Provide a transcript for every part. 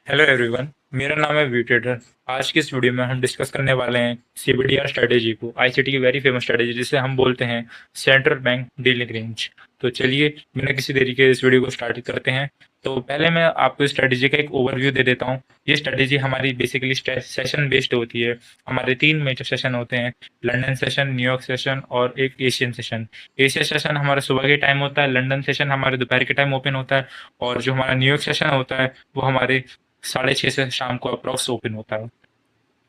Hello everyone, मेरा नाम है वी ट्रेडर। आज की इस वीडियो में हम डिस्कस करने वाले हैं सीबीडीआर स्ट्रेटेजी को, आईसीटी की वेरी फेमस स्ट्रेटेजी जिसे हम बोलते हैं सेंट्रल बैंक डीलिंग रेंज। तो चलिए बिना किसी देरी के इस वीडियो को स्टार्ट करते हैं। तो पहले मैं आपको इस स्ट्रेटेजी का एक ओवरव्यू दे देता हूँ। ये स्ट्रेटेजी हमारी बेसिकली सेशन बेस्ड होती है। हमारे 3 मेजर सेशन होते हैं: लंदन सेशन, न्यूयॉर्क सेशन और एक एशियन सेशन। एशिया सेशन हमारा सुबह के टाइम होता है, लंदन सेशन हमारे दोपहर के टाइम ओपन होता है, और जो हमारा न्यूयॉर्क सेशन होता है वो हमारे 6:30 से शाम को अप्रॉक्स ओपन होता है।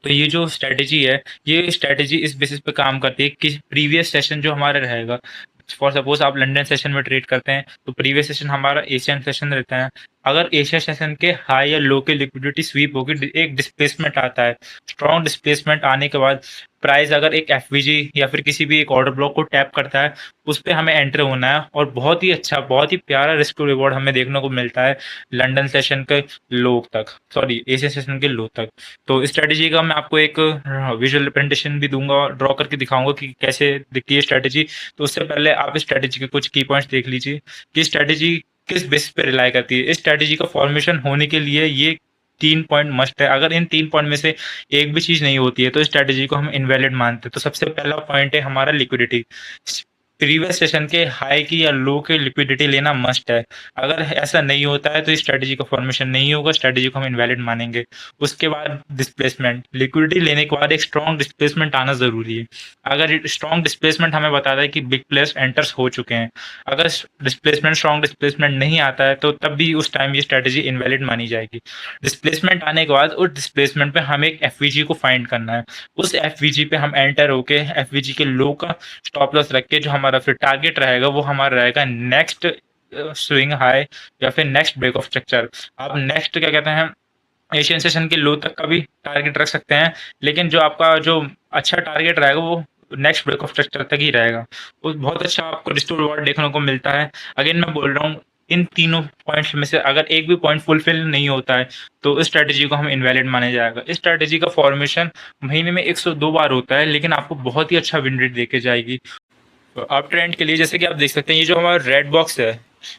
तो ये जो स्ट्रेटेजी है, ये स्ट्रेटेजी इस बेसिस पे काम करती है कि प्रीवियस सेशन जो हमारा रहेगा, फॉर सपोज आप लंदन सेशन में ट्रेड करते हैं तो प्रीवियस सेशन हमारा एशियन सेशन रहता है। अगर एशिया सेशन के हाई या लो की लिक्विडिटी स्वीप होगी, एक डिस्प्लेसमेंट आता है। स्ट्रॉन्ग डिस्प्लेसमेंट आने के बाद प्राइस अगर एक एफवीजी या फिर किसी भी एक ऑर्डर ब्लॉक को टैप करता है, उस पर हमें एंटर होना है और बहुत ही अच्छा, बहुत ही प्यारा रिस्क टू रिवॉर्ड हमें देखने को मिलता है लंदन सेशन के लो तक, सॉरी एशिया सेशन के लो तक। तो इस स्ट्रेटेजी का मैं आपको एक विजुअल रिप्रेजेंटेशन भी दूंगा, ड्रॉ करके दिखाऊंगा कि कैसे दिखती है स्ट्रेटेजी। तो उससे पहले आप इस स्ट्रेटेजी के कुछ की पॉइंट्स देख लीजिए कि स्ट्रेटेजी किस बेस पे रिलाई करती है। इस स्ट्रेटेजी का फॉर्मेशन होने के लिए ये 3 पॉइंट मस्ट है। अगर इन 3 पॉइंट में से एक भी चीज नहीं होती है तो स्ट्रेटेजी को हम इनवैलिड मानते हैं। तो सबसे पहला पॉइंट है हमारा लिक्विडिटी। प्रीवियस सेशन के हाई की या लो की लिक्विडिटी लेना मस्ट है। अगर ऐसा नहीं होता है तो इस स्ट्रेटेजी का फॉर्मेशन नहीं होगा, स्ट्रेटेजी को हम इनवैलिड मानेंगे। उसके बाद डिस्प्लेसमेंट, लिक्विडिटी लेने के बाद एक स्ट्रॉन्ग डिस्प्लेसमेंट आना जरूरी है। अगर स्ट्रॉन्ग डिस्प्लेसमेंट हमें बताता है कि बिग प्लेयर्स एंटर्स हो चुके हैं, अगर डिस्प्लेसमेंट स्ट्रॉन्ग डिस्प्लेसमेंट नहीं आता है तो तब भी उस टाइम ये स्ट्रेटेजी इनवैलिड मानी जाएगी। डिस्प्लेसमेंट आने के बाद उस डिस्प्लेसमेंट पे हमें एक एफवीजी को फाइंड करना है। उस एफवीजी पे हम एंटर होके एफवीजी के लो का स्टॉप लॉस रख के जो हमारा फिर टारगेट रहेगा वो हमारा रहेगा नेक्स्ट स्विंग हाई या फिर नेक्स्ट ब्रेक ऑफ स्ट्रक्चर। आप नेक्स्ट क्या कहते हैं, एशियन सेशन के लो तक का भी टारगेट रख सकते हैं, लेकिन जो आपका जो अच्छा टारगेट रहेगा वो नेक्स्ट ब्रेक ऑफ स्ट्रक्चर तक ही रहेगा। वो बहुत अच्छा आपको रिस्टोर रिवॉर्ड देखने को मिलता है। अगेन मैं बोल रहा हूँ, इन तीनों पॉइंट्स में से अगर एक भी पॉइंट फुलफिल नहीं होता है तो इस स्ट्रेटेजी को हम इनवैलिड माने जाएगा। इस स्ट्रेटेजी का फॉर्मेशन महीने में 102 बार होता है, लेकिन आपको बहुत ही अच्छा विन रेट देके जाएगी। अप ट्रेंड के लिए जैसे कि आप देख सकते हैं, ये जो हमारा रेड बॉक्स है,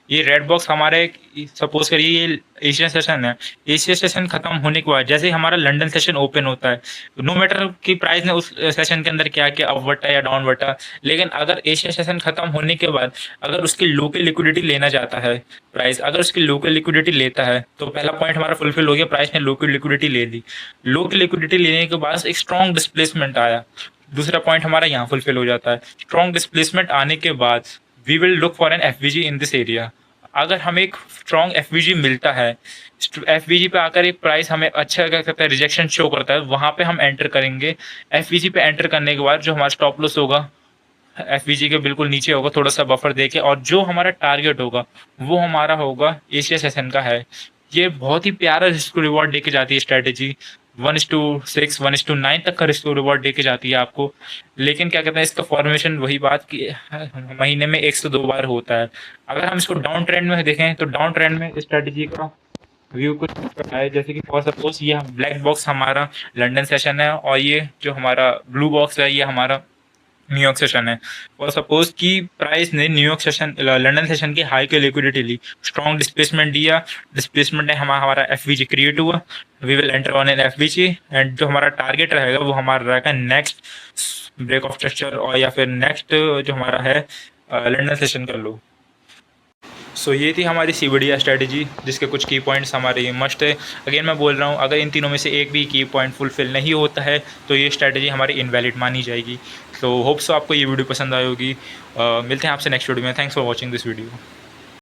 ये रेड बॉक्स हमारे, सपोज करिए ये एशियन सेशन है। एशियन सेशन खत्म होने के बाद जैसे ही हमारा लंदन सेशन ओपन होता है, नो मैटर कि प्राइस ने उस सेशन के अंदर क्या किया, अप बटा या डाउन बटा, लेकिन अगर एशियन सेशन खत्म होने के बाद अगर उसकी लो की लिक्विडिटी लेना चाहता है प्राइस, अगर उसकी लो की लिक्विडिटी लेता है तो पहला पॉइंट हमारा फुलफिल हो गया, प्राइस ने लो की लिक्विडिटी ले ली। लो की लिक्विडिटी लेने के बाद एक स्ट्रॉन्ग डिस्प्लेसमेंट आया, दूसरा पॉइंट हमारा यहाँ फुलफिल हो जाता है। स्ट्रॉन्ग डिस्प्लेसमेंट आने के बाद we will look for an FVG in this area. अगर हमें एक स्ट्रॉन्ग एफवीजी मिलता है, एफवीजी पे आकर एक प्राइस हमें अच्छा क्या कहता है रिजेक्शन शो करता है, वहां पे हम एंटर करेंगे। एफवीजी पे एंटर करने के बाद जो हमारा स्टॉप लॉस होगा एफवीजी के बिल्कुल नीचे होगा, थोड़ा सा बफर देके, और जो हमारा टारगेट होगा वो हमारा होगा एशिया सेशन का है। ये बहुत ही प्यारा रिस्क रिवॉर्ड देके जाती है स्ट्रेटेजी। 1:6, 1:9 तक का रिस्क रिवॉर्ड देके जाती है आपको। लेकिन क्या कहते हैं, इसका फॉर्मेशन वही बात कि महीने में 102 बार होता है। अगर हम इसको डाउन ट्रेंड में देखें तो डाउन ट्रेंड में स्ट्रेटेजी का व्यू कुछ है, जैसे कि फॉर सपोज ये ब्लैक बॉक्स हमारा लंदन सेशन है और ये जो हमारा ब्लू बॉक्स है ये हमारा न्यूयॉर्क सेशन है। और सपोज कि प्राइस ने न्यूयॉर्क सेशन लंदन सेशन की हाई की लिक्विडिटी ली, स्ट्रॉन्ग डिस्प्लेसमेंट दिया, डिस्प्लेसमेंट ने हमारा एफवीजी क्रिएट हुआ, we will enter on an FVG, and जो हमारा टारगेट रहेगा वो हमारा रहेगा नेक्स्ट ब्रेक ऑफ स्ट्रक्चर और या फिर नेक्स्ट जो हमारा है लंदन सेशन का लो। सो ये थी हमारी सीबीडीआर स्ट्रेटेजी जिसके कुछ की पॉइंट्स हमारे मस्ट है। अगेन मैं बोल रहा हूँ, अगर इन तीनों में से एक भी की पॉइंट फुलफिल नहीं होता है तो ये स्ट्रेटेजी हमारी इनवैलिड मानी जाएगी। तो होप सो आपको ये वीडियो पसंद आई होगी। मिलते हैं आपसे नेक्स्ट वीडियो में। Thanks for watching this video.